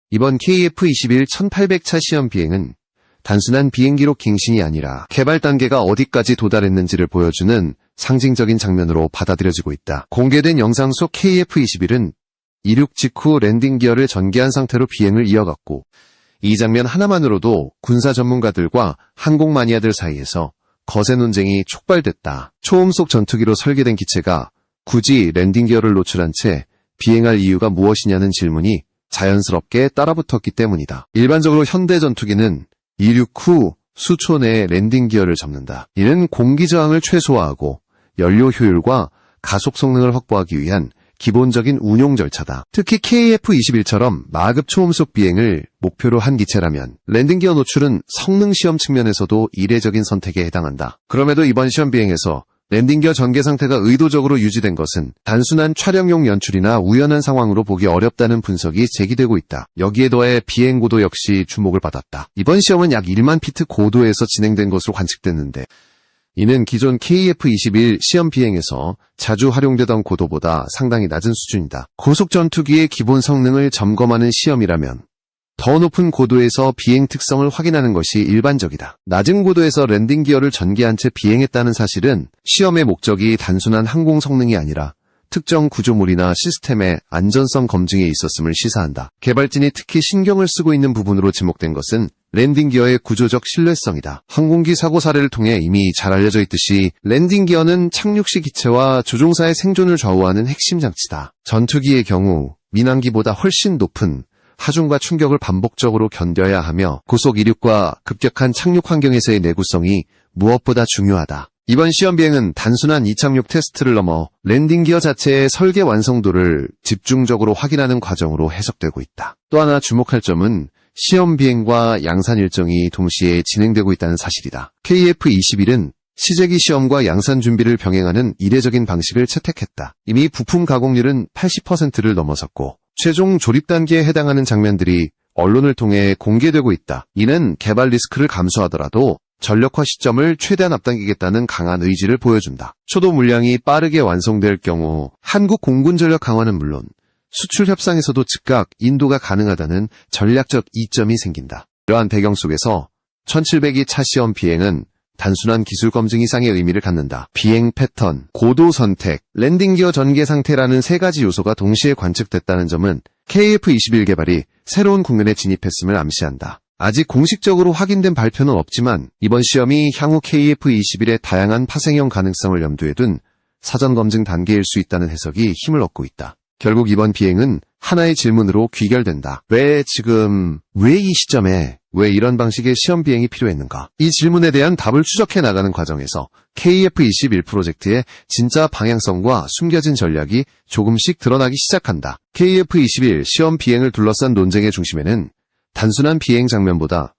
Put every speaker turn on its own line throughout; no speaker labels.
이번 KF-21 1800차 시험 비행은 단순한 비행기록 갱신이 아니라 개발 단계가 어디까지 도달했는지를 보여주는 상징적인 장면으로 받아들여지고 있다. 공개된 영상 속 KF-21은 이륙 직후 랜딩 기어를 전개한 상태로 비행을 이어갔고, 이 장면 하나만으로도 군사 전문가들과 항공 마니아들 사이에서 거세 논쟁이 촉발됐다. 초음속 전투기로 설계된 기체가 굳이 랜딩 기어를 노출한 채 비행할 이유가 무엇이냐는 질문이 자연스럽게 따라붙었기 때문이다. 일반적으로 현대 전투기는 이륙 후 수초 내에 랜딩 기어를 접는다. 이는 공기 저항을 최소화하고 연료 효율과 가속 성능을 확보하기 위한 기본적인 운용 절차다. 특히 KF-21처럼 마급 초음속 비행을 목표로 한 기체라면 랜딩 기어 노출은 성능 시험 측면에서도 이례적인 선택에 해당한다. 그럼에도 이번 시험 비행에서 랜딩 기어 전개 상태가 의도적으로 유지된 것은 단순한 촬영용 연출이나 우연한 상황으로 보기 어렵다는 분석이 제기되고 있다. 여기에 더해 비행 고도 역시 주목을 받았다. 이번 시험은 약 1만 피트 고도에서 진행된 것으로 관측됐는데, 이는 기존 KF-21 시험 비행에서 자주 활용되던 고도보다 상당히 낮은 수준이다. 고속 전투기의 기본 성능을 점검하는 시험이라면 더 높은 고도에서 비행 특성을 확인하는 것이 일반적이다. 낮은 고도에서 랜딩 기어를 전개한 채 비행했다는 사실은 시험의 목적이 단순한 항공 성능이 아니라 특정 구조물이나 시스템의 안전성 검증에 있었음을 시사한다. 개발진이 특히 신경을 쓰고 있는 부분으로 지목된 것은 랜딩 기어의 구조적 신뢰성이다. 항공기 사고 사례를 통해 이미 잘 알려져 있듯이 랜딩 기어는 착륙 시 기체와 조종사의 생존을 좌우하는 핵심 장치다. 전투기의 경우 민항기보다 훨씬 높은 하중과 충격을 반복적으로 견뎌야 하며 고속 이륙과 급격한 착륙 환경에서의 내구성이 무엇보다 중요하다. 이번 시험 비행은 단순한 이착륙 테스트를 넘어 랜딩 기어 자체의 설계 완성도를 집중적으로 확인하는 과정으로 해석되고 있다. 또 하나 주목할 점은 시험 비행과 양산 일정이 동시에 진행되고 있다는 사실이다. KF-21은 시제기 시험과 양산 준비를 병행하는 이례적인 방식을 채택했다. 이미 부품 가공률은 80%를 넘어섰고 최종 조립 단계에 해당하는 장면들이 언론을 통해 공개되고 있다. 이는 개발 리스크를 감수하더라도 전력화 시점을 최대한 앞당기겠다는 강한 의지를 보여준다. 초도 물량이 빠르게 완성될 경우 한국 공군 전력 강화는 물론 수출 협상에서도 즉각 인도가 가능하다는 전략적 이점이 생긴다. 이러한 배경 속에서 1702 차 시험 비행은 단순한 기술 검증 이상의 의미를 갖는다. 비행 패턴, 고도 선택, 랜딩 기어 전개 상태라는 세 가지 요소가 동시에 관측됐다는 점은 KF-21 개발이 새로운 국면에 진입했음을 암시한다. 아직 공식적으로 확인된 발표는 없지만 이번 시험이 향후 KF-21의 다양한 파생형 가능성을 염두에 둔 사전 검증 단계일 수 있다는 해석이 힘을 얻고 있다. 결국 이번 비행은 하나의 질문으로 귀결된다. 왜 이 시점에 왜 이런 방식의 시험 비행이 필요했는가? 이 질문에 대한 답을 추적해 나가는 과정에서 KF-21 프로젝트의 진짜 방향성과 숨겨진 전략이 조금씩 드러나기 시작한다. KF-21 시험 비행을 둘러싼 논쟁의 중심에는 단순한 비행 장면보다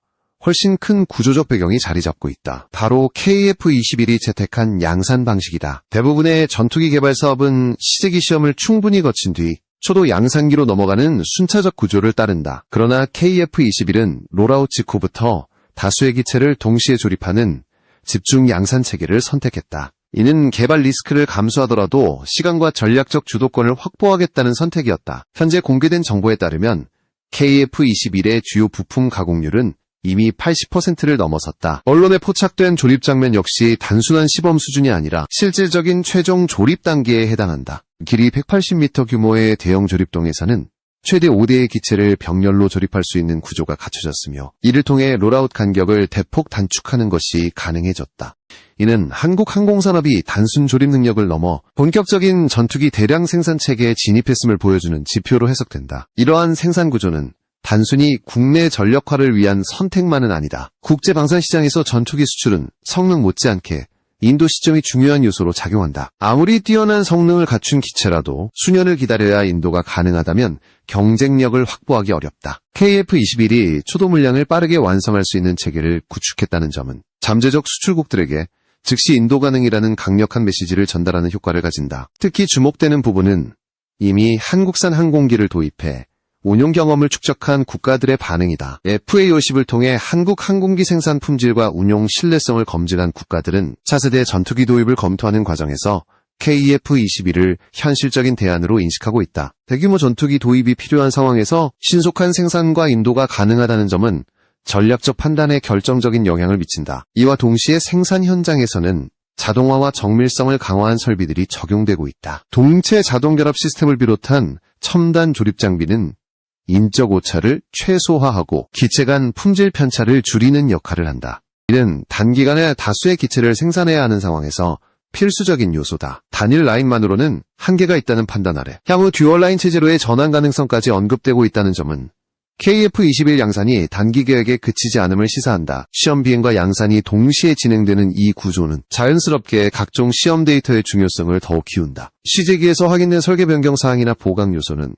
훨씬 큰 구조적 배경이 자리 잡고 있다. 바로 KF-21이 채택한 양산 방식이다. 대부분의 전투기 개발 사업은 시제기 시험을 충분히 거친 뒤 초도 양산기로 넘어가는 순차적 구조를 따른다. 그러나 KF-21은 롤아웃 직후부터 다수의 기체를 동시에 조립하는 집중 양산 체계를 선택했다. 이는 개발 리스크를 감수하더라도 시간과 전략적 주도권을 확보하겠다는 선택이었다. 현재 공개된 정보에 따르면 KF-21의 주요 부품 가공률은 이미 80%를 넘어섰다. 언론에 포착된 조립 장면 역시 단순한 시범 수준이 아니라 실질적인 최종 조립 단계에 해당한다. 길이 180m 규모의 대형 조립동에서는 최대 5대의 기체를 병렬로 조립할 수 있는 구조가 갖춰졌으며 이를 통해 롤아웃 간격을 대폭 단축하는 것이 가능해졌다. 이는 한국 항공산업이 단순 조립 능력을 넘어 본격적인 전투기 대량 생산 체계에 진입했음을 보여주는 지표로 해석된다. 이러한 생산 구조는 단순히 국내 전력화를 위한 선택만은 아니다. 국제 방산 시장에서 전투기 수출은 성능 못지않게 인도 시점이 중요한 요소로 작용한다. 아무리 뛰어난 성능을 갖춘 기체라도 수년을 기다려야 인도가 가능하다면 경쟁력을 확보하기 어렵다. KF-21이 초도 물량을 빠르게 완성할 수 있는 체계를 구축했다는 점은 잠재적 수출국들에게 즉시 인도 가능이라는 강력한 메시지를 전달하는 효과를 가진다. 특히 주목되는 부분은 이미 한국산 항공기를 도입해 운용 경험을 축적한 국가들의 반응이다. FA50을 통해 한국 항공기 생산 품질과 운용 신뢰성을 검증한 국가들은 차세대 전투기 도입을 검토하는 과정에서 KF-21을 현실적인 대안으로 인식하고 있다. 대규모 전투기 도입이 필요한 상황에서 신속한 생산과 인도가 가능하다는 점은 전략적 판단에 결정적인 영향을 미친다. 이와 동시에 생산 현장에서는 자동화와 정밀성을 강화한 설비들이 적용되고 있다. 동체 자동 결합 시스템을 비롯한 첨단 조립 장비는 인적 오차를 최소화하고 기체 간 품질 편차를 줄이는 역할을 한다. 이는 단기간에 다수의 기체를 생산해야 하는 상황에서 필수적인 요소다. 단일 라인만으로는 한계가 있다는 판단 아래 향후 듀얼 라인 체제로의 전환 가능성까지 언급되고 있다는 점은 KF-21 양산이 단기 계획에 그치지 않음을 시사한다. 시험 비행과 양산이 동시에 진행되는 이 구조는 자연스럽게 각종 시험 데이터의 중요성을 더욱 키운다. 시제기에서 확인된 설계 변경 사항이나 보강 요소는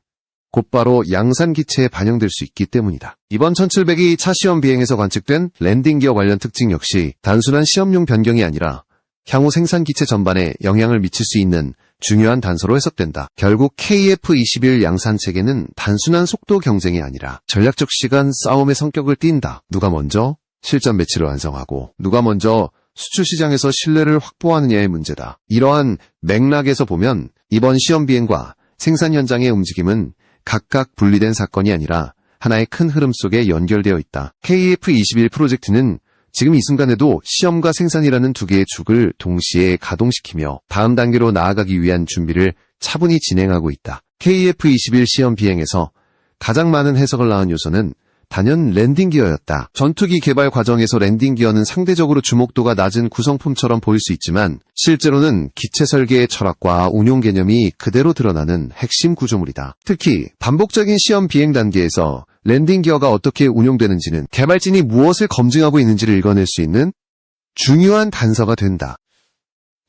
곧바로 양산 기체에 반영될 수 있기 때문이다. 이번 1702 차 시험 비행에서 관측된 랜딩 기어 관련 특징 역시 단순한 시험용 변경이 아니라 향후 생산 기체 전반에 영향을 미칠 수 있는 중요한 단서로 해석된다. 결국 KF-21 양산 체계는 단순한 속도 경쟁이 아니라 전략적 시간 싸움의 성격을 띈다. 누가 먼저 실전 배치를 완성하고 누가 먼저 수출 시장에서 신뢰를 확보하느냐의 문제다. 이러한 맥락에서 보면 이번 시험 비행과 생산 현장의 움직임은 각각 분리된 사건이 아니라 하나의 큰 흐름 속에 연결되어 있다. KF-21 프로젝트는 지금 이 순간에도 시험과 생산이라는 두 개의 축을 동시에 가동시키며 다음 단계로 나아가기 위한 준비를 차분히 진행하고 있다. KF-21 시험 비행에서 가장 많은 해석을 낳은 요소는 단연 랜딩 기어였다. 전투기 개발 과정에서 랜딩 기어는 상대적으로 주목도가 낮은 구성품처럼 보일 수 있지만 실제로는 기체 설계의 철학과 운용 개념이 그대로 드러나는 핵심 구조물이다. 특히 반복적인 시험 비행 단계에서 랜딩 기어가 어떻게 운용되는지는 개발진이 무엇을 검증하고 있는지를 읽어낼 수 있는 중요한 단서가 된다.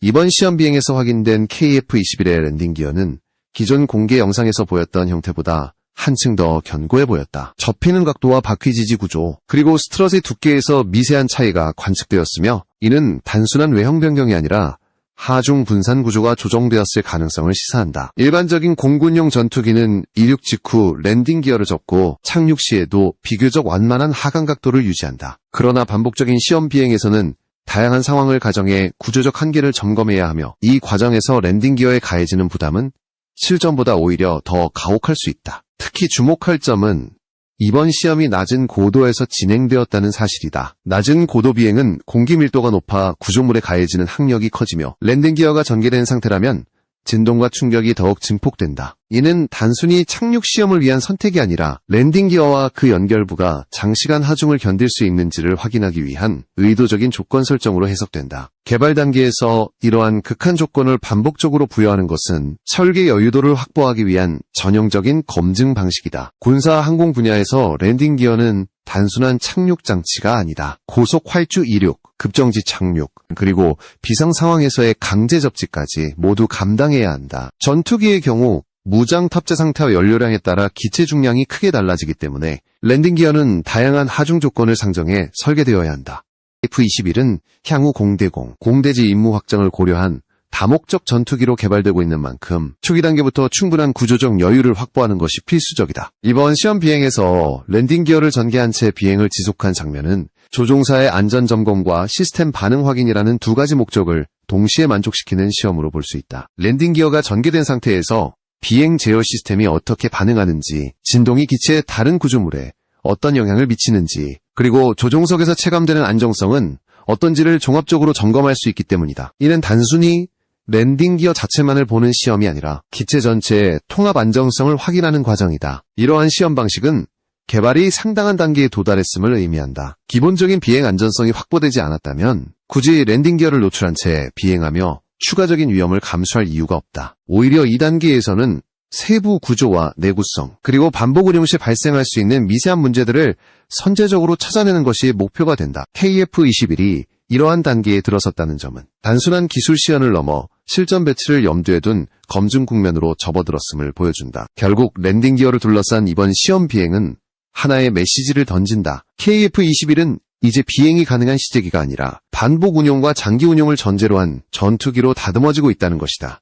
이번 시험 비행에서 확인된 KF-21의 랜딩 기어는 기존 공개 영상에서 보였던 형태보다 한층 더 견고해 보였다. 접히는 각도와 바퀴 지지 구조, 그리고 스트럿의 두께에서 미세한 차이가 관측되었으며 이는 단순한 외형 변경이 아니라 하중 분산 구조가 조정되었을 가능성을 시사한다. 일반적인 공군용 전투기는 이륙 직후 랜딩 기어를 접고 착륙 시에도 비교적 완만한 하강 각도를 유지한다. 그러나 반복적인 시험 비행에서는 다양한 상황을 가정해 구조적 한계를 점검해야 하며 이 과정에서 랜딩 기어에 가해지는 부담은 실전보다 오히려 더 가혹할 수 있다. 특히 주목할 점은 이번 시험이 낮은 고도에서 진행되었다는 사실이다. 낮은 고도 비행은 공기 밀도가 높아 구조물에 가해지는 항력이 커지며 랜딩 기어가 전개된 상태라면 진동과 충격이 더욱 증폭된다. 이는 단순히 착륙 시험을 위한 선택이 아니라 랜딩 기어와 그 연결부가 장시간 하중을 견딜 수 있는지를 확인하기 위한 의도적인 조건 설정으로 해석된다. 개발 단계에서 이러한 극한 조건을 반복적으로 부여하는 것은 설계 여유도를 확보하기 위한 전형적인 검증 방식이다. 군사 항공 분야에서 랜딩 기어는 단순한 착륙 장치가 아니다. 고속 활주 이륙, 급정지 착륙, 그리고 비상 상황에서의 강제 접지까지 모두 감당해야 한다. 전투기의 경우 무장 탑재 상태와 연료량에 따라 기체 중량이 크게 달라지기 때문에 랜딩 기어는 다양한 하중 조건을 상정해 설계되어야 한다. F-21은 향후 공대공, 공대지 임무 확장을 고려한 다목적 전투기로 개발되고 있는 만큼 초기 단계부터 충분한 구조적 여유를 확보하는 것이 필수적이다. 이번 시험 비행에서 랜딩 기어를 전개한 채 비행을 지속한 장면은 조종사의 안전 점검과 시스템 반응 확인이라는 두 가지 목적을 동시에 만족시키는 시험으로 볼 수 있다. 랜딩 기어가 전개된 상태에서 비행 제어 시스템이 어떻게 반응하는지, 진동이 기체의 다른 구조물에 어떤 영향을 미치는지, 그리고 조종석에서 체감되는 안정성은 어떤지를 종합적으로 점검할 수 있기 때문이다. 이는 단순히 랜딩 기어 자체만을 보는 시험이 아니라 기체 전체의 통합 안정성을 확인하는 과정이다. 이러한 시험 방식은 개발이 상당한 단계에 도달했음을 의미한다. 기본적인 비행 안전성이 확보되지 않았다면 굳이 랜딩 기어를 노출한 채 비행하며 추가적인 위험을 감수할 이유가 없다. 오히려 이 단계에서는 세부 구조와 내구성, 그리고 반복 운용 시 발생할 수 있는 미세한 문제들을 선제적으로 찾아내는 것이 목표가 된다. KF-21이 이러한 단계에 들어섰다는 점은 단순한 기술 시연을 넘어 실전 배치를 염두에 둔 검증 국면으로 접어들었음을 보여준다. 결국 랜딩 기어를 둘러싼 이번 시험 비행은 하나의 메시지를 던진다. KF-21은 이제 비행이 가능한 시제기가 아니라 반복 운용과 장기 운용을 전제로 한 전투기로 다듬어지고 있다는 것이다.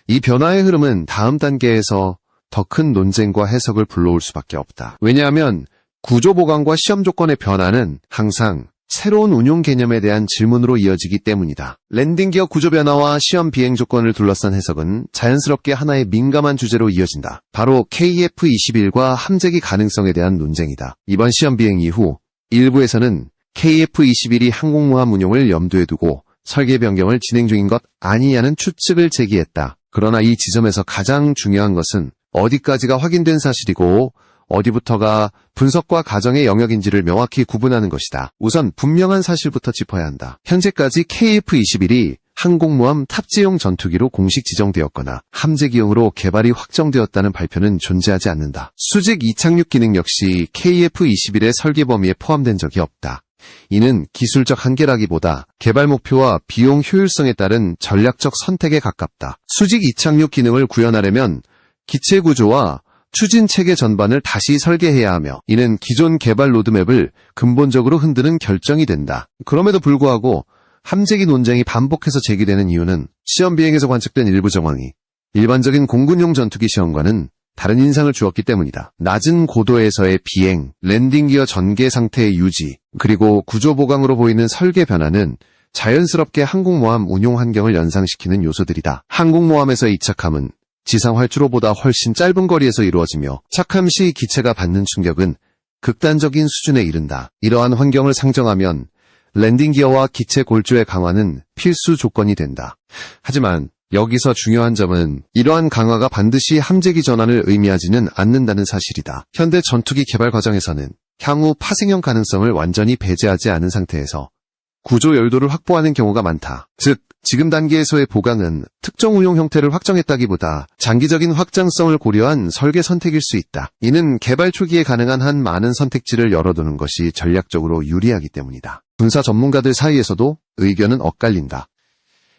이 변화의 흐름은 다음 단계에서 더 큰 논쟁과 해석을 불러올 수밖에 없다. 왜냐하면 구조 보강과 시험 조건의 변화는 항상 새로운 운용 개념에 대한 질문으로 이어지기 때문이다. 랜딩 기어 구조 변화와 시험 비행 조건을 둘러싼 해석은 자연스럽게 하나의 민감한 주제로 이어진다. 바로 KF-21과 함재기 가능성에 대한 논쟁이다. 이번 시험 비행 이후 일부에서는 KF-21이 항공모함 운용을 염두에 두고 설계 변경을 진행 중인 것 아니냐는 추측을 제기했다. 그러나 이 지점에서 가장 중요한 것은 어디까지가 확인된 사실이고 어디부터가 분석과 가정의 영역인지를 명확히 구분하는 것이다. 우선 분명한 사실부터 짚어야 한다. 현재까지 KF-21이 항공모함 탑재용 전투기로 공식 지정되었거나 함재기용으로 개발이 확정되었다는 발표는 존재하지 않는다. 수직 이착륙 기능 역시 KF-21의 설계 범위에 포함된 적이 없다. 이는 기술적 한계라기보다 개발 목표와 비용 효율성에 따른 전략적 선택에 가깝다. 수직 이착륙 기능을 구현하려면 기체 구조와 추진 체계 전반을 다시 설계해야 하며 이는 기존 개발 로드맵을 근본적으로 흔드는 결정이 된다. 그럼에도 불구하고 함재기 논쟁이 반복해서 제기되는 이유는 시험 비행에서 관측된 일부 정황이 일반적인 공군용 전투기 시험과는 다른 인상을 주었기 때문이다. 낮은 고도에서의 비행, 랜딩 기어 전개 상태의 유지, 그리고 구조 보강으로 보이는 설계 변화는 자연스럽게 항공모함 운용 환경을 연상시키는 요소들이다. 항공모함에서의 이착함은 지상 활주로보다 훨씬 짧은 거리에서 이루어지며 착함 시 기체가 받는 충격은 극단적인 수준에 이른다. 이러한 환경을 상정하면 랜딩 기어와 기체 골조의 강화는 필수 조건이 된다. 하지만 여기서 중요한 점은 이러한 강화가 반드시 함재기 전환을 의미하지는 않는다는 사실이다. 현대 전투기 개발 과정에서는 향후 파생형 가능성을 완전히 배제하지 않은 상태에서 구조 열도를 확보하는 경우가 많다. 즉, 지금 단계에서의 보강은 특정 운용 형태를 확정했다기보다 장기적인 확장성을 고려한 설계 선택일 수 있다. 이는 개발 초기에 가능한 한 많은 선택지를 열어두는 것이 전략적으로 유리하기 때문이다. 군사 전문가들 사이에서도 의견은 엇갈린다.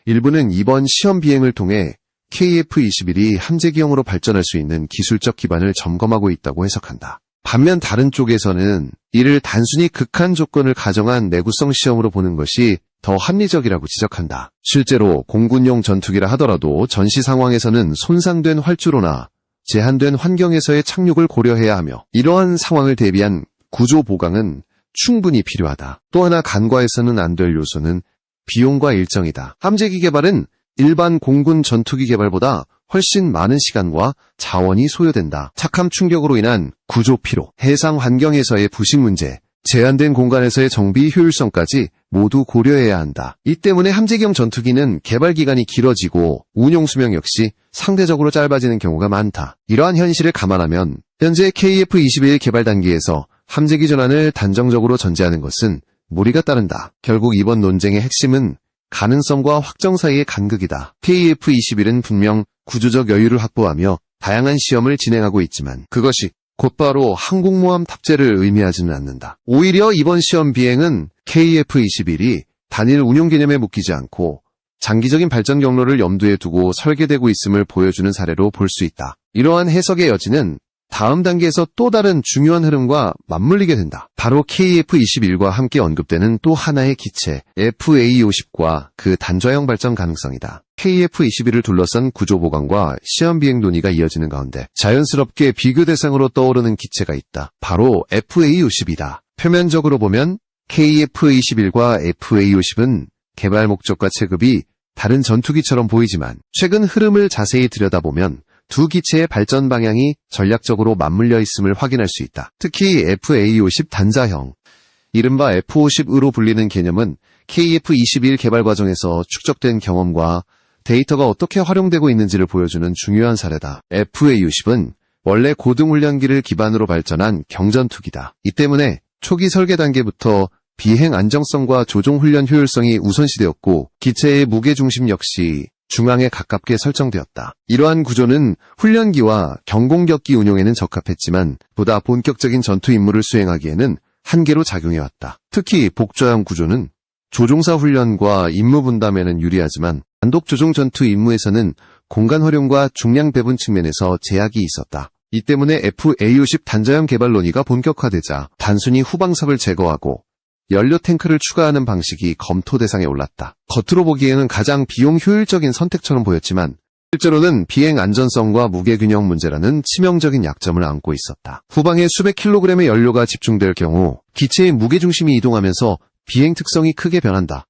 일부는 이번 시험 비행을 통해 KF-21이 함재기용으로 발전할 수 있는 기술적 기반을 점검하고 있다고 해석한다. 반면 다른 쪽에서는 이를 단순히 극한 조건을 가정한 내구성 시험으로 보는 것이 더 합리적이라고 지적한다. 실제로 공군용 전투기라 하더라도 전시 상황에서는 손상된 활주로나 제한된 환경에서의 착륙을 고려해야 하며 이러한 상황을 대비한 구조 보강은 충분히 필요하다. 또 하나 간과해서는 안 될 요소는 비용과 일정이다. 함재기 개발은 일반 공군 전투기 개발보다 훨씬 많은 시간과 자원이 소요된다. 착함 충격으로 인한 구조 피로, 해상 환경에서의 부식 문제, 제한된 공간에서의 정비 효율성까지 모두 고려해야 한다. 이 때문에 함재기용 전투기는 개발 기간이 길어지고 운용 수명 역시 상대적으로 짧아지는 경우가 많다. 이러한 현실을 감안하면 현재 KF-21 개발 단계에서 함재기 전환을 단정적으로 전제하는 것은 무리가 따른다. 결국 이번 논쟁의 핵심은 가능성과 확정 사이의 간극이다. KF-21은 분명 구조적 여유를 확보하며 다양한 시험을 진행하고 있지만 그것이 곧바로 항공모함 탑재를 의미하지는 않는다. 오히려 이번 시험 비행은 KF-21이 단일 운용 개념에 묶이지 않고 장기적인 발전 경로를 염두에 두고 설계되고 있음을 보여주는 사례로 볼 수 있다. 이러한 해석의 여지는 다음 단계에서 또 다른 중요한 흐름과 맞물리게 된다. 바로 KF-21과 함께 언급되는 또 하나의 기체 FA-50과 그 단좌형 발전 가능성이다. KF-21을 둘러싼 구조 보강과 시험 비행 논의가 이어지는 가운데 자연스럽게 비교 대상으로 떠오르는 기체가 있다. 바로 FA-50이다. 표면적으로 보면 KF-21과 FA-50은 개발 목적과 체급이 다른 전투기처럼 보이지만 최근 흐름을 자세히 들여다보면 두 기체의 발전 방향이 전략적으로 맞물려 있음을 확인할 수 있다. 특히 FA-50 단자형, 이른바 F-50으로 불리는 개념은 KF-21 개발 과정에서 축적된 경험과 데이터가 어떻게 활용되고 있는지를 보여주는 중요한 사례다. FA-50은 원래 고등훈련기를 기반으로 발전한 경전투기다. 이 때문에 초기 설계 단계부터 비행 안정성과 조종 훈련 효율성이 우선시되었고 기체의 무게중심 역시 중앙에 가깝게 설정되었다. 이러한 구조는 훈련기와 경공격기 운용에는 적합했지만 보다 본격적인 전투 임무를 수행하기에는 한계로 작용해왔다. 특히 복좌형 구조는 조종사 훈련과 임무 분담에는 유리하지만 단독 조종 전투 임무에서는 공간 활용과 중량 배분 측면에서 제약이 있었다. 이 때문에 FA-50 단자형 개발 논의가 본격화되자 단순히 후방석을 제거하고 연료 탱크를 추가하는 방식이 검토 대상에 올랐다. 겉으로 보기에는 가장 비용 효율적인 선택처럼 보였지만 실제로는 비행 안전성과 무게균형 문제라는 치명적인 약점을 안고 있었다. 후방에 수백 킬로그램의 연료가 집중될 경우 기체의 무게중심이 이동하면서 비행 특성이 크게 변한다.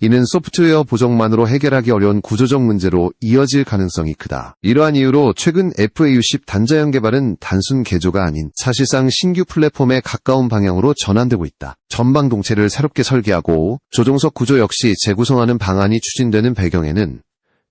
이는 소프트웨어 보정만으로 해결하기 어려운 구조적 문제로 이어질 가능성이 크다. 이러한 이유로 최근 FA-60 단자형 개발은 단순 개조가 아닌 사실상 신규 플랫폼에 가까운 방향으로 전환되고 있다. 전방 동체를 새롭게 설계하고 조종석 구조 역시 재구성하는 방안이 추진되는 배경에는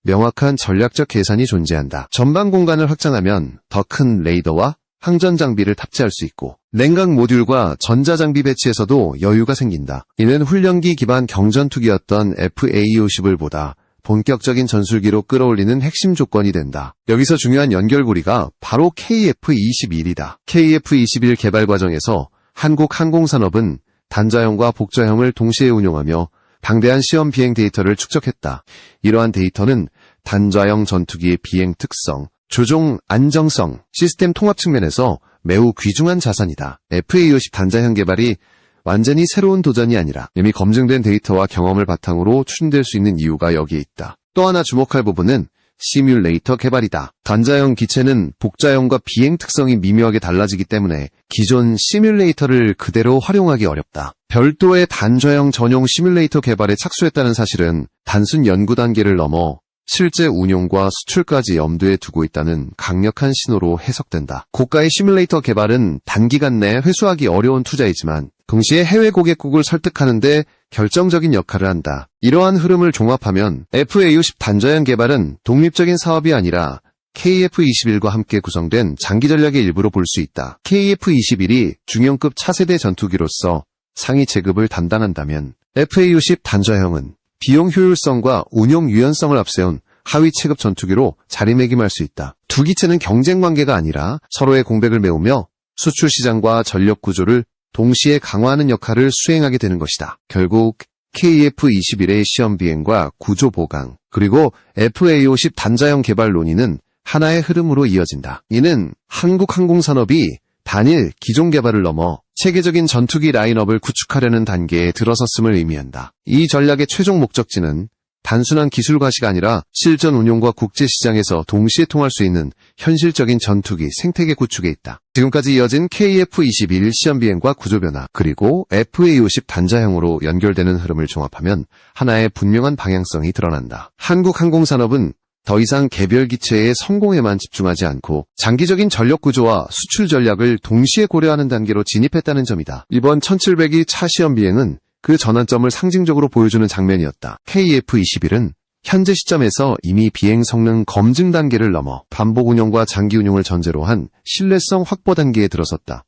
명확한 전략적 계산이 존재한다. 전방 공간을 확장하면 더 큰 레이더와 항전 장비를 탑재할 수 있고 냉각 모듈과 전자장비 배치에서도 여유가 생긴다. 이는 훈련기 기반 경전투기였던 FA-50을 보다 본격적인 전술기로 끌어올리는 핵심 조건이 된다. 여기서 중요한 연결고리가 바로 KF-21이다. KF-21 개발 과정에서 한국 항공산업은 단자형과 복자형을 동시에 운용하며 방대한 시험 비행 데이터를 축적했다. 이러한 데이터는 단자형 전투기의 비행 특성, 조종 안정성, 시스템 통합 측면에서 매우 귀중한 자산이다. FA-50 단자형 개발이 완전히 새로운 도전이 아니라 이미 검증된 데이터와 경험을 바탕으로 추진될 수 있는 이유가 여기에 있다. 또 하나 주목할 부분은 시뮬레이터 개발이다. 단자형 기체는 복자형과 비행 특성이 미묘하게 달라지기 때문에 기존 시뮬레이터를 그대로 활용하기 어렵다. 별도의 단자형 전용 시뮬레이터 개발에 착수했다는 사실은 단순 연구 단계를 넘어 실제 운용과 수출까지 염두에 두고 있다는 강력한 신호로 해석된다. 고가의 시뮬레이터 개발은 단기간 내 회수하기 어려운 투자이지만 동시에 해외 고객국을 설득하는 데 결정적인 역할을 한다. 이러한 흐름을 종합하면 FA-50 단자형 개발은 독립적인 사업이 아니라 KF-21과 함께 구성된 장기 전략의 일부로 볼 수 있다. KF-21이 중형급 차세대 전투기로서 상위 체급을 담당한다면 FA-50 단자형은 비용 효율성과 운용 유연성을 앞세운 하위 체급 전투기로 자리매김할 수 있다. 두 기체는 경쟁 관계가 아니라 서로의 공백을 메우며 수출 시장과 전력 구조를 동시에 강화하는 역할을 수행하게 되는 것이다. 결국 KF-21의 시험 비행과 구조 보강, 그리고 FA-50 단자형 개발 논의는 하나의 흐름으로 이어진다. 이는 한국 항공산업이 단일 기존 개발을 넘어 체계적인 전투기 라인업을 구축하려는 단계에 들어섰음을 의미한다. 이 전략의 최종 목적지는 단순한 기술 과시가 아니라 실전 운용과 국제시장에서 동시에 통할 수 있는 현실적인 전투기 생태계 구축에 있다. 지금까지 이어진 KF-21 시험비행과 구조변화, 그리고 FA-50 단자형으로 연결되는 흐름을 종합하면 하나의 분명한 방향성이 드러난다. 한국 항공산업은 더 이상 개별 기체의 성공에만 집중하지 않고 장기적인 전력 구조와 수출 전략을 동시에 고려하는 단계로 진입했다는 점이다. 이번 1702 차 시험 비행은 그 전환점을 상징적으로 보여주는 장면이었다. KF-21은 현재 시점에서 이미 비행 성능 검증 단계를 넘어 반복 운용과 장기 운용을 전제로 한 신뢰성 확보 단계에 들어섰다.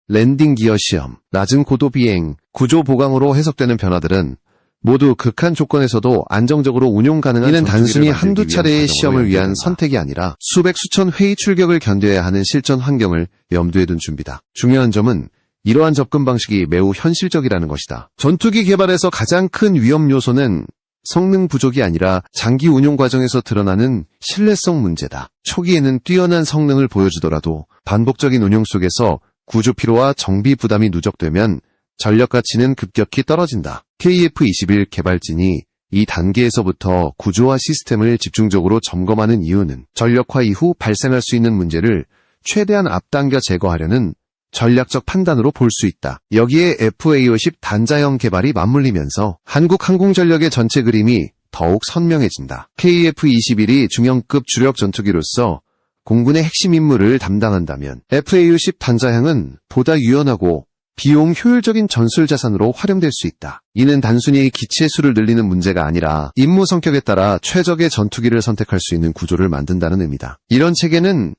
랜딩 기어 시험, 낮은 고도 비행, 구조 보강으로 해석되는 변화들은 모두 극한 조건에서도 안정적으로 운용 가능한 이는 단순히 한두 차례의 시험을 위한 선택이 아니라 수백 수천 회의 출격을 견뎌야 하는 실전 환경을 염두에 둔 준비다. 중요한 점은 이러한 접근 방식이 매우 현실적이라는 것이다. 전투기 개발에서 가장 큰 위험 요소는 성능 부족이 아니라 장기 운용 과정에서 드러나는 신뢰성 문제다. 초기에는 뛰어난 성능을 보여주더라도 반복적인 운용 속에서 구조 피로와 정비 부담이 누적되면 전력 가치는 급격히 떨어진다. KF-21 개발진이 이 단계에서부터 구조와 시스템을 집중적으로 점검하는 이유는 전력화 이후 발생할 수 있는 문제를 최대한 앞당겨 제거하려는 전략적 판단으로 볼 수 있다. 여기에 FA-50 단자형 개발이 맞물리면서 한국 항공전력의 전체 그림이 더욱 선명해진다. KF-21이 중형급 주력 전투기로서 공군의 핵심 임무를 담당한다면 FA-50 단자형은 보다 유연하고 비용 효율적인 전술 자산으로 활용될 수 있다. 이는 단순히 기체 수를 늘리는 문제가 아니라 임무 성격에 따라 최적의 전투기를 선택할 수 있는 구조를 만든다는 의미다. 이런 체계는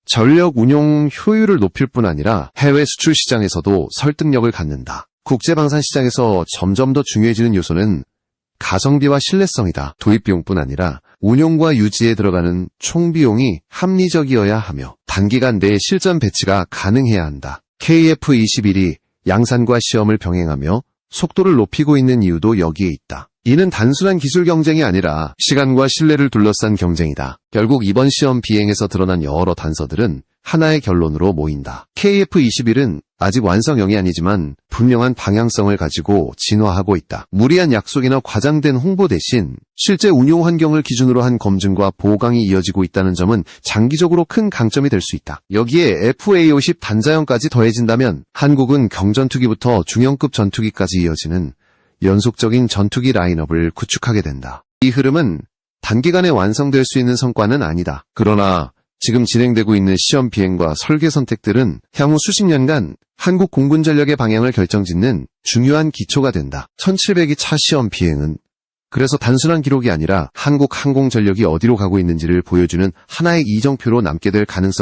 전력 운용 효율을 높일 뿐 아니라 해외 수출 시장에서도 설득력을 갖는다. 국제방산 시장에서 점점 더 중요해지는 요소는 가성비와 신뢰성이다. 도입비용뿐 아니라 운용과 유지에 들어가는 총비용이 합리적이어야 하며 단기간 내에 실전 배치가 가능해야 한다. KF-21이 양산과 시험을 병행하며 속도를 높이고 있는 이유도 여기에 있다. 이는 단순한 기술 경쟁이 아니라 시간과 신뢰를 둘러싼 경쟁이다. 결국 이번 시험 비행에서 드러난 여러 단서들은 하나의 결론으로 모인다. KF-21은 아직 완성형이 아니지만 분명한 방향성을 가지고 진화하고 있다. 무리한 약속이나 과장된 홍보 대신 실제 운용 환경을 기준으로 한 검증과 보강이 이어지고 있다는 점은 장기적으로 큰 강점이 될 수 있다. 여기에 FA-50 단자형까지 더해진다면 한국은 경전투기부터 중형급 전투기까지 이어지는 연속적인 전투기 라인업을 구축하게 된다. 이 흐름은 단기간에 완성될 수 있는 성과는 아니다. 그러나 지금 진행되고 있는 시험 비행과 설계 선택들은 향후 수십 년간 한국 공군 전력의 방향을 결정짓는 중요한 기초가 된다. 1702차 시험 비행은 그래서 단순한 기록이 아니라 한국 항공전력이 어디로 가고 있는지를 보여주는 하나의 이정표로 남게 될 가능성이